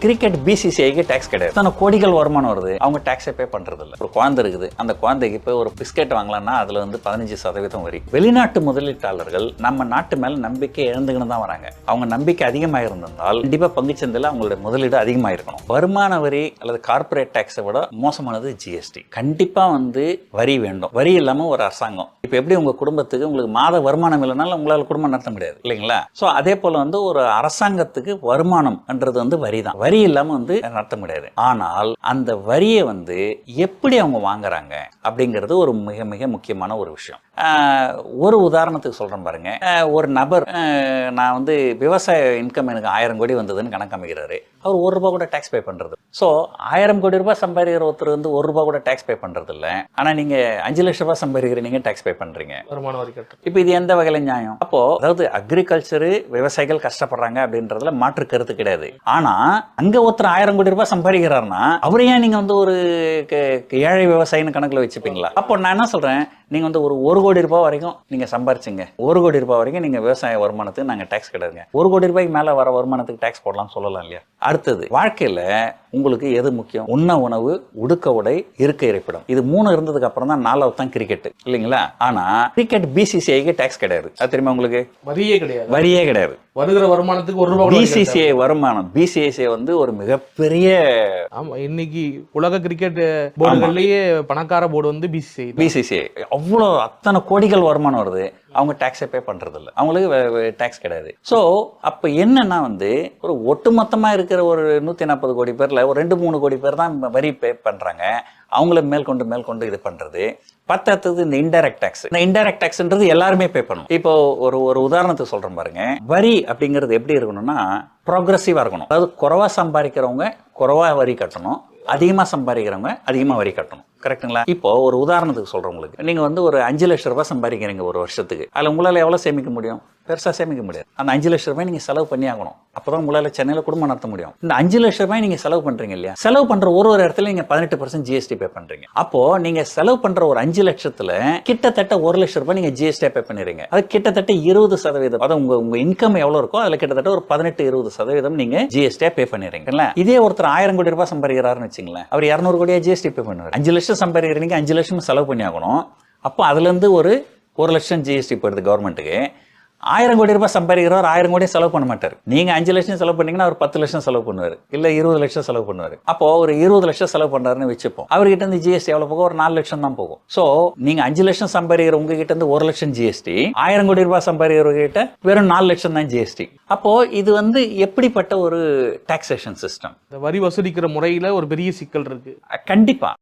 Cricket பிசிசிஐக்கு tax கிடையாது. தன கோடிகள் வருமானம் வருது, அவங்க டாக்ஸை பே பண்றது இல்லை. ஒரு குழந்தை இருக்குது, அந்த குழந்தைக்கு போய் ஒரு பிஸ்கெட் வாங்கலாம்னா அதுல 15% வரி. வெளிநாட்டு முதலீட்டாளர்கள் நம்ம நாட்டு மேல நம்பிக்கை இழந்துக்கிட்டு தான் வராங்க. அவங்க நம்பிக்கை அதிகமாக இருந்தால் கண்டிப்பா பங்குச்சந்தையில் அவங்களுடைய முதலீடு அதிகமாக இருக்கணும். வருமான வரி அல்லது கார்பரேட் டாக்ஸை விட மோசமானது ஜிஎஸ்டி. கண்டிப்பா வரி வேண்டும். வரி இல்லாம ஒரு அரசாங்கம் இப்ப எப்படி உங்க குடும்பத்துக்கு உங்களுக்கு மாத வருமானம் இல்லைனாலும் உங்களால குடும்பம் நடத்த முடியாது இல்லைங்களா? சோ அதே போல ஒரு அரசாங்கத்துக்கு வருமானம் என்றது வரி தான். வரி இல்லாம நடத்த முடியாது. ஆனால் அந்த வரியை எப்படி அவங்க வாங்குறாங்க அப்படிங்கிறது ஒரு மிக மிக முக்கியமான ஒரு விஷயம். ஒரு உதாரணத்துக்கு சொல்றேன் பாருங்க. ஒரு நபர் நான் விவசாய இன்கம் எனக்கு 1000 கோடி வந்ததுன்னு கணக்கு அமைக்கிறாரு. அவர் ₹1 கூட டாக்ஸ் பே பண்றது. ஸோ 1000 கோடி ரூபாய் சம்பாதிக்கிற ஒருத்தர் ₹1 கூட டாக்ஸ் பே பண்றது இல்லை. ஆனா நீங்க 5 லட்சம் ரூபாய் சம்பாதிக்கிற நீங்க டாக்ஸ் பே பண்றீங்க. வருமான வரி கட்டணும். இப்போ இது எந்த வகையில நியாயம்? அப்போ அதாவது அக்ரிகல்ச்சரு விவசாயிகள் கஷ்டப்படுறாங்க அப்படின்றதுல மாற்று கருத்து கிடையாது. ஆனா அங்க ஒருத்தர் 1000 கோடி ரூபாய் சம்பாதிக்கிறாருன்னா அவரை ஏன் நீங்க ஒரு ஏழை விவசாயின்னு கணக்குல வச்சுப்பீங்களா? அப்போ நான் என்ன சொல்றேன், நீங்க ஒரு ₹1 கோடி வரைக்கும் நீங்க சம்பாரிச்சிங்க, ₹1 கோடி வரைக்கும் நீங்க விவசாய வருமானத்துக்கு நாங்க டாக்ஸ் கிடையாதுங்க. ₹1 கோடி மேல வர வருமானத்துக்கு டாக்ஸ் போடலாம் சொல்லலாம் இல்லையா? அடுத்தது, வாழ்க்கையில உங்களுக்கு எது முக்கியம்? உண்ண உணவு, உடுக்க உடை, இருக்க இருப்பிடம். இது 3 இருந்ததுக்கு அப்புறம் தான் 4வது தான் கிரிக்கெட் இல்லைங்களா? ஆனா கிரிக்கெட் பிசிசிஐக்கு டாக்ஸ் கிடையாது. அது தெரியுமா உங்களுக்கு? வரியே கிடையாது. வரியே கிடையாது. வருகிற வருமானத்துக்கு ₹1 பிசிசிஐ வருமானம். பிசிசிஐ ஒரு மிகப்பெரிய, ஆமா, இன்னைக்கு உலக கிரிக்கெட் போர்டுகள்லயே பணக்கார போர்டு பிசிசிஐ. அவ்வளோ அத்தனை கோடிகள் வருமானம் வருது, அவங்க டாக்ஸை பே பண்றது இல்லை, அவங்களுக்கு டாக்ஸ் கிடையாது. ஸோ அப்போ என்னன்னா ஒரு ஒட்டுமொத்தமா இருக்கிற ஒரு 140 கோடி பேர்ல ஒரு 2-3 கோடி பேர் தான் வரி பே பண்றாங்க. அவங்கள மேற்கொண்டு இது பண்றது. பத்தது இந்த இன்டைரக்ட் டாக்ஸ். இந்த இன்டைரக்ட் டாக்ஸ்ன்றது எல்லாருமே பே பண்ணணும். இப்போ ஒரு உதாரணத்துக்கு சொல்றேன் பாருங்க. வரி அப்படிங்கிறது எப்படி இருக்கணும்னா ப்ரோக்ரஸிவா இருக்கணும். அதாவது குறைவா சம்பாதிக்கிறவங்க குறைவா வரி கட்டணும், அதிகமா சம்பாதிக்கிறவங்க அதிகமா வரி கட்டணும். கரெக்டுங்களா? இப்போ ஒரு உதாரணத்துக்கு சொல்றேன் உங்களுக்கு. நீங்க ஒரு 5 லட்சம் ரூபாய் சம்பாதிக்கிறீங்க ஒரு வருஷத்துக்கு. அதுல உங்களால எவ்வளவு சேமிக்க முடியும்? பெருசா சேமிக்க முடியாது. அந்த 5 லட்சம் ரூபாய் நீங்க செலவு பண்ணி ஆகணும். அப்பதான் உங்களால சென்னையில குடும்பம் நடத்த முடியும். இந்த 5 லட்சம் ரூபாய் நீங்க செலவு பண்றீங்க இல்லையா? செலவு பண்ற ஒரு இடத்துல நீங்க 18% ஜிஎஸ்டி பே பண்றீங்க. அப்போ நீங்க செலவு பண்ற ஒரு 5 லட்சத்துல கிட்டத்தட்ட 1 லட்சம் ரூபாய் நீங்க ஜிஎஸ்டி பே பண்ணிடுறீங்க. அது கிட்டத்தட்ட 20%. அதாவது உங்க இன்கம் எவ்வளவு இருக்கோ அதுல கிட்டத்தட்ட ஒரு 18-20% நீங்க ஜிஎஸ்டி பே பண்ணிடுறீங்க. இதே ஒருத்தர் 1000 கோடி ரூபாய் சம்பாதிக்கிறாருன்னு வச்சுங்களேன், அவர் 200 கோடியா ஜிஎஸ்டி பே பண்ணுவார். 5 லட்சம் சம்பாதிக்கிறீங்க, 5 லட்சம் செலவு பண்ணி ஆகணும். அப்போ அதுல இருந்து ஒரு 1 லட்சம் ஜிஎஸ்டி போயிடுது கவர்மெண்ட்டுக்கு. 1000 கோடி ரூபாய் சம்பாதிக்கிறவர் 1000 கோடி செலவு பண்ண மாட்டார். நீங்க 5 லட்சம் செலவு பண்ணீங்கன்னா அவர் 10 லட்சம் செலவு பண்ணுவார், இல்ல 20 லட்சம் செலவு பண்ணுவார். அப்போ ஒரு 20 லட்சம் செலவு பண்றாருன்னு வச்சுப்போம். அவர்கிட்ட இருந்து ஜிஎஸ்டி எவ்வளவு போகும்? ஒரு 4 லட்சம் தான் போகும். சோ நீங்க 5 லட்சம் சம்பாதிக்கிற உங்ககிட்ட இருந்து 1 லட்சம் ஜிஎஸ்டி, 1000 கோடி ரூபாய் சம்பாதிக்கிறவர்கிட்ட வெறும் 4 லட்சம் தான் ஜிஎஸ்டி. அப்போ இது எப்படிப்பட்ட ஒரு டாக்ஸேஷன் சிஸ்டம்? வரி வசூலிக்கிற முறையில ஒரு பெரிய சிக்கல் இருக்கு. கண்டிப்பா.